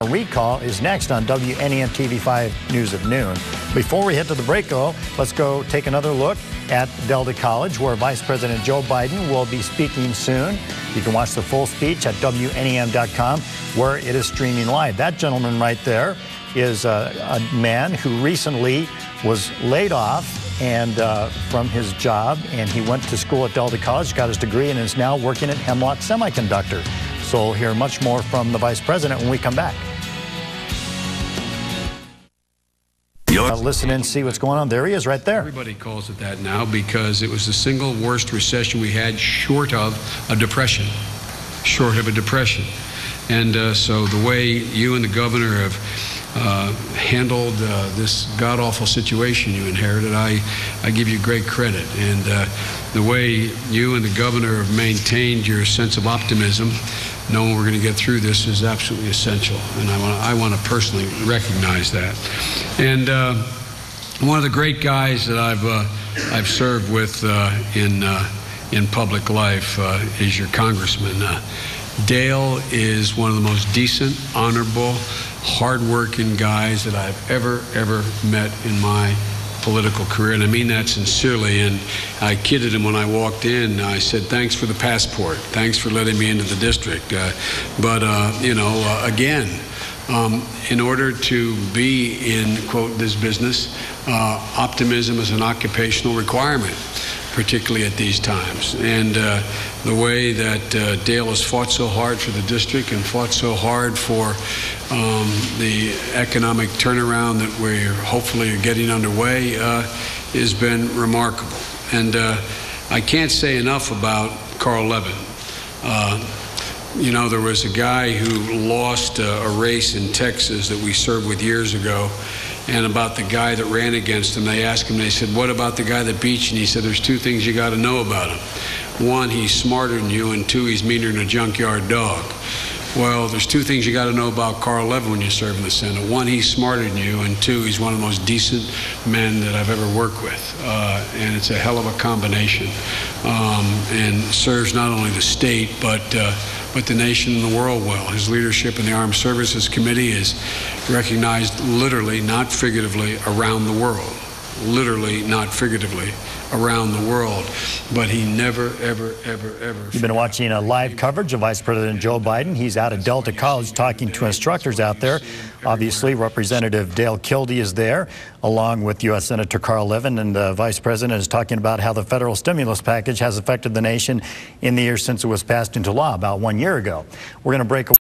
Recall is next on WNEM TV5 News at noon. Before we head to the break, though, let's go take another look at Delta College, where Vice President Joe Biden will be speaking soon. You can watch the full speech at WNEM.com, where it is streaming live. That gentleman right there is a man who recently was laid off and from his job, and he went to school at Delta College, got his degree, and is now working at Hemlock Semiconductor. So we'll hear much more from the Vice President when we come back. Listen and see what's going on. There he is right there. Everybody calls it that now because it was the single worst recession we had short of a depression. And so the way you and the governor have handled this god-awful situation you inherited, I give you great credit. And the way you and the governor have maintained your sense of optimism, knowing we're going to get through this, is absolutely essential. And I want to personally recognize that. And one of the great guys that I've served with in public life is your congressman. Dale is one of the most decent, honorable, hardworking guys that I've ever met in my political career, and I mean that sincerely. And I kidded him when I walked in. I said, thanks for the passport. Thanks for letting me into the district. Again, in order to be in, quote, this business, optimism is an occupational requirement, particularly at these times. And the way that Dale has fought so hard for the district and fought so hard for the economic turnaround that we're hopefully getting underway has been remarkable. And I can't say enough about Carl Levin. There was a guy who lost a race in Texas that we served with years ago, and about the guy that ran against him, they asked him, they said, what about the guy that beat you? And he said, there's two things you got to know about him. One, he's smarter than you, and two, he's meaner than a junkyard dog. Well, there's two things you got to know about Carl Levin when you serve in the Senate. One, he's smarter than you, and two, he's one of the most decent men that I've ever worked with. And it's a hell of a combination, and serves not only the state, but the nation and the world well. His leadership in the Armed Services Committee is recognized literally, not figuratively, around the world. Literally, not figuratively, around the world. But he never, ever. You've been watching a live coverage of Vice President Joe Biden. He's out at Delta College talking to instructors out there. Obviously, Representative Dale Kildee is there, along with U.S. Senator Carl Levin, and the Vice President is talking about how the federal stimulus package has affected the nation in the years since it was passed into law about 1 year ago. We're going to break away.